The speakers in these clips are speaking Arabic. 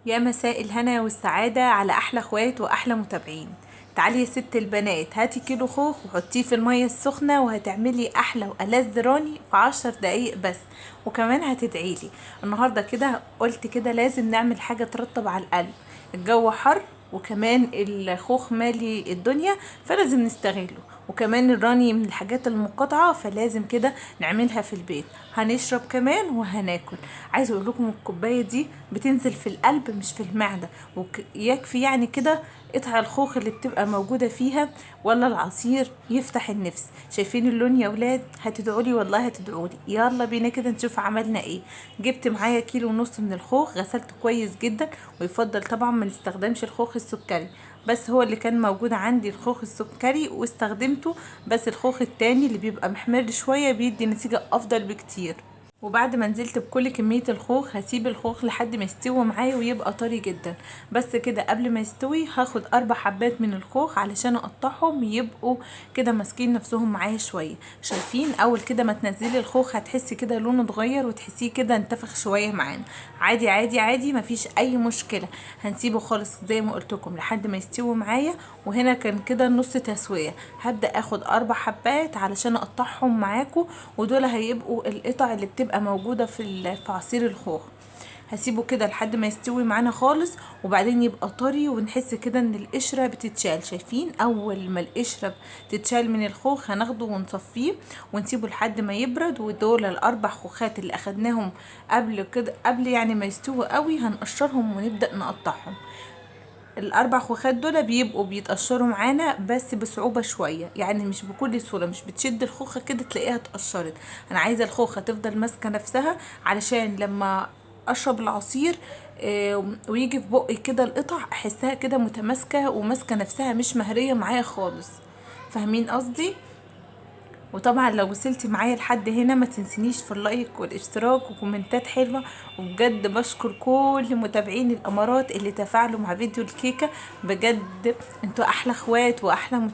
يا مساء الهنا والسعادة على أحلى اخوات وأحلى متابعين. تعالي يا ست البنات، هاتي كيلو خوخ وحطيه في المية السخنة وهتعملي أحلى وألذ راني في 10 دقايق بس. وكمان هتدعيلي. النهاردة كده قلت كده لازم نعمل حاجة ترطب على القلب. الجو حر، وكمان الخوخ مالي الدنيا، فلازم نستغله. وكمان الراني من الحاجات المقاطعة، فلازم كده نعملها في البيت. هنشرب كمان وهناكل. عايزه اقول لكم الكوبايه دي بتنزل في القلب مش في المعده، ويكفي يعني كده قطع الخوخ اللي بتبقى موجوده فيها، ولا العصير يفتح النفس. شايفين اللون يا ولاد؟ هتدعولي والله هتدعولي. يلا بينا كده نشوف عملنا ايه. جبت معايا كيلو ونص من الخوخ، غسلته كويس جدا. ويفضل طبعا ما نستخدمش الخوخ السكري، بس هو اللي كان موجود عندي الخوخ السكري واستخدمته. بس الخوخ التاني اللي بيبقى محمر شويه بيدي نتيجه افضل بكتير. وبعد ما نزلت بكل كمية الخوخ هسيب الخوخ لحد ما يستوي معايا ويبقى طري جدا. بس كده قبل ما يستوي هاخد 4 حبات من الخوخ علشان اقطعهم يبقوا كده ماسكين نفسهم معايا شوية. شايفين اول كده ما تنزلي الخوخ هتحسي كده لونه اتغير وتحسيه كده انتفخ شوية معانا. عادي عادي عادي، مفيش اي مشكلة. هنسيبه خالص زي ما قلت لكم لحد ما يستوي معايا. وهنا كان كده نص تسوية. هبدأ اخد 4 حبات علشان اقطعهم معاكم. ودول هيبقوا القطع اللي بتبقى موجودة في عصير الخوخ. هسيبه كده لحد ما يستوي معانا خالص، وبعدين يبقى طري ونحس كده ان القشرة بتتشال. شايفين اول ما القشرة تتشال من الخوخ هناخده ونصفيه ونسيبه لحد ما يبرد. ودول ال4 خوخات اللي اخدناهم قبل كده، قبل يعني ما يستووا قوي، هنقشرهم ونبدأ نقطعهم. ال4 خوخات دول بيبقوا بيتقشروا معانا بس بصعوبة شوية، يعني مش بكل سهولة. مش بتشد الخوخة كده تلاقيها اتقشرت. انا عايزة الخوخة تفضل ماسكة نفسها علشان لما اشرب العصير ويجي في بقي كده القطع احسها كده متماسكة وماسكة نفسها، مش مهرية معايا خالص. فاهمين قصدي؟ وطبعا لو وصلتي معايا لحد هنا ما تنسنيش في اللايك والاشتراك وكومنتات حلوة. وبجد بشكر كل متابعين الامارات اللي تفاعلوا مع فيديو الكيكة. بجد انتوا احلى اخوات واحلى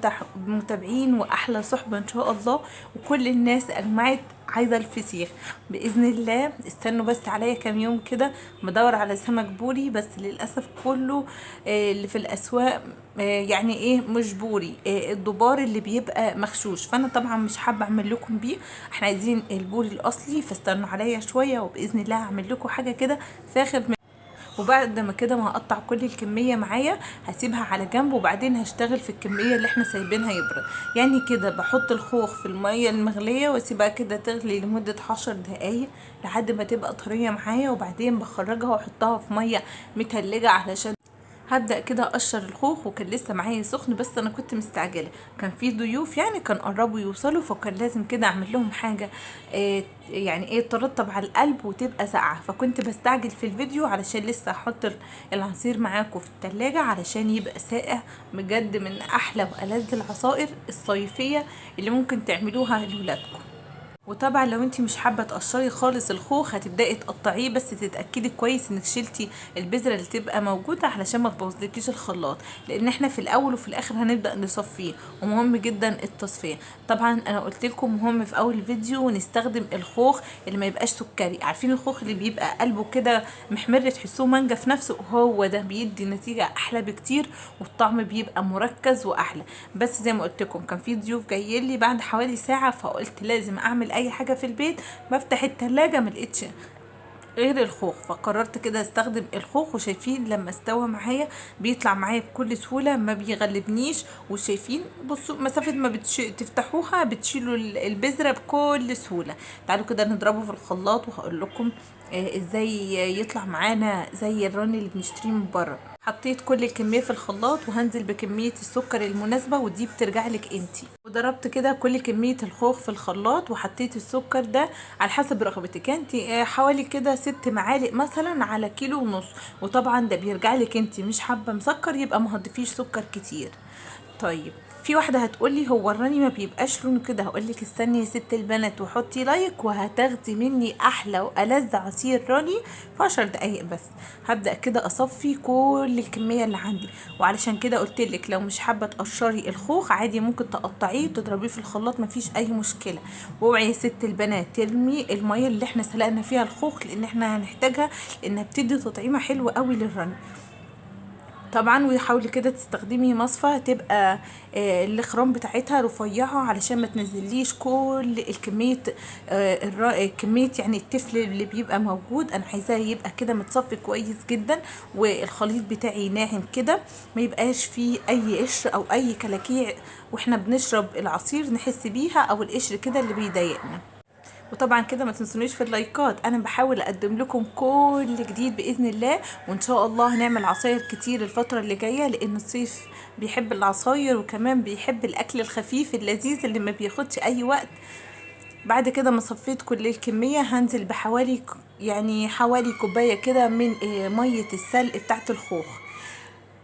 متابعين واحلى صحبة ان شاء الله. وكل الناس اجمعت عايزة الفسيخ بإذن الله. استنوا بس عليا كام يوم كده، بدور على سمك بوري، بس للأسف كله اللي في الأسواق يعني ايه مش بوري، الدبار اللي بيبقى مغشوش. فانا طبعا مش حابه اعمل لكم بيه. احنا عايزين البوري الاصلي، فاستنوا عليا شويه وباذن الله هعمل لكم حاجه كده فاخر. وبعد ما كده ما هقطع كل الكميه معايا هسيبها على جنب، وبعدين هشتغل في الكميه اللي احنا سايبينها يبرد. يعني كده بحط الخوخ في الميه المغليه واسيبها كده تغلي لمده 10 دقايق لحد ما تبقى طريه معايا. وبعدين بخرجها واحطها في ميه متلجه علشان هبدأ كده اقشر الخوخ. وكان لسه معايا سخن بس انا كنت مستعجله، كان في ضيوف يعني كان قربوا يوصلوا، فكان لازم كده اعمل لهم حاجه يعني ايه ترطب على القلب وتبقى ساقعه. فكنت بستعجل في الفيديو علشان لسه احط العصير معاكم في التلاجة علشان يبقى ساقع. بجد من احلى والذ العصائر الصيفيه اللي ممكن تعملوها لولادكم. وطبعا لو انت مش حابه تقشري خالص الخوخ هتبداي تقطعيه، بس تتاكدي كويس انك شلتي البذره اللي تبقى موجوده علشان ما تبوظلكيش الخلاط، لان احنا في الاول وفي الاخر هنبدا نصفيه. ومهم جدا التصفيه. طبعا انا قلت لكم مهم في اول فيديو نستخدم الخوخ اللي ما يبقاش سكري. عارفين الخوخ اللي بيبقى قلبه كده محمر تحسوه مانجا في نفسه؟ هو ده بيدي نتيجه احلى بكتير، والطعم بيبقى مركز واحلى. بس زي ما قلت لكم كان في ضيوف جايين لي بعد حوالي ساعه، فقلت لازم اعمل اي حاجه في البيت. بفتح التلاجة ملقتش غير الخوخ، فقررت كده استخدم الخوخ. وشايفين لما استوى معايا بيطلع معايا بكل سهوله، ما بيغلبنيش. وشايفين بصوا مسافه ما تفتحوها بتشيلوا البذره بكل سهوله. تعالوا كده نضربه في الخلاط وهقول لكم ازاي يطلع معانا زي الراني اللي بنشتريه من بره. حطيت كل الكميه في الخلاط وهنزل بكميه السكر المناسبه، ودي بترجع لك انتي. وضربت كده كل كميه الخوخ في الخلاط وحطيت السكر ده على حسب رغبتك انتي، حوالي كده 6 معالق مثلا على كيلو ونص. وطبعا ده بيرجع لك انتي، مش حابه مسكر يبقى ما هتضيفيش سكر كتير. طيب في واحده هتقولي هو الراني ما بيبقاش لونه كده، هقولك استني يا ست البنات وحطي لايك وهتاخدي مني احلى والذ عصير راني في 10 دقايق بس. هبدا كده اصفي كل الكميه اللي عندي، وعلشان كده قلتلك لو مش حابه تقشري الخوخ عادي ممكن تقطعيه وتضربيه في الخلاط مفيش اي مشكله. واوعي يا ست البنات ترمي الميه اللي احنا سلقنا فيها الخوخ لان احنا هنحتاجها، لانها بتدي تطعيمه حلوه قوي للرني طبعا. وحاولي كده تستخدمي مصفى تبقى الاخرام بتاعتها رفيعه علشان ما تنزليش كل الكميه كميه يعني التفل اللي بيبقى موجود. انا عايزاه يبقى كده متصفي كويس جدا، والخليط بتاعي ناعم كده ما يبقاش فيه اي قشر او اي كلاكيع واحنا بنشرب العصير نحس بيها، او القشر كده اللي بيضايقنا. وطبعا كده ما تنسونيش في اللايكات، انا بحاول اقدم لكم كل جديد باذن الله، وان شاء الله هنعمل عصاير كتير الفتره اللي جايه، لان الصيف بيحب العصاير وكمان بيحب الاكل الخفيف اللذيذ اللي ما بياخدش اي وقت. بعد كده ما صفيت كل الكميه هنزل بحوالي حوالي كوبايه كده من ميه السلق بتاعت الخوخ.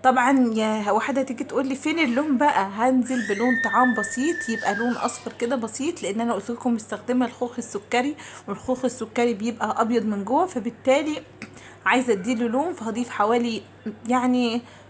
طبعا يا واحده تيجي تقول لي فين اللون بقى، هنزل بلون طعام بسيط يبقى لون اصفر كده بسيط، لان انا قلت لكم مستخدمه الخوخ السكري، والخوخ السكري بيبقى ابيض من جوه، فبالتالي عايزه اديله لون، فهضيف حوالي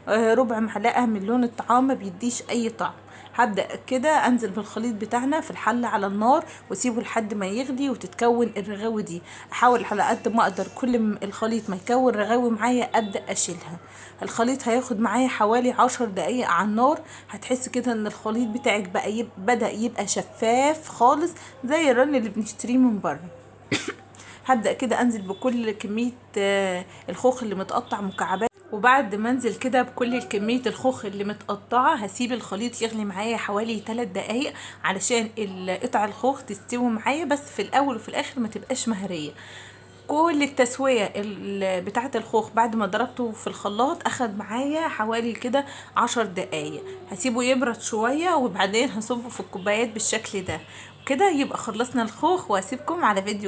ربع معلقه من لون الطعام، ما بيديش اي طعم. هبدأ كده انزل بالخليط بتاعنا في الحلة على النار واسيبه لحد ما يغلي وتتكون الرغاوي دي. احاول على قد ما اقدر كل ما الخليط ما يكون رغاوي معايا ابدأ اشيلها. الخليط هياخد معايا حوالي 10 دقايق على النار، هتحس كده ان الخليط بتاعك بقى بدأ يبقى شفاف خالص زي الرن اللي بنشتريه من بره. هبدأ كده انزل بكل كمية الخوخ اللي متقطع مكعبات، وبعد ما انزل كده بكل كمية الخوخ اللي متقطعة هسيب الخليط يغلي معايا حوالي 3 دقايق علشان قطع الخوخ تستوي معايا، بس في الاول وفي الاخر ما تبقاش مهرية. كل التسوية بتاعة الخوخ بعد ما ضربته في الخلاط اخد معايا حوالي كده 10 دقايق. هسيبه يبرد شوية وبعدين هصبه في الكوبايات بالشكل ده. كده يبقى خلصنا الخوخ، واسيبكم على فيديو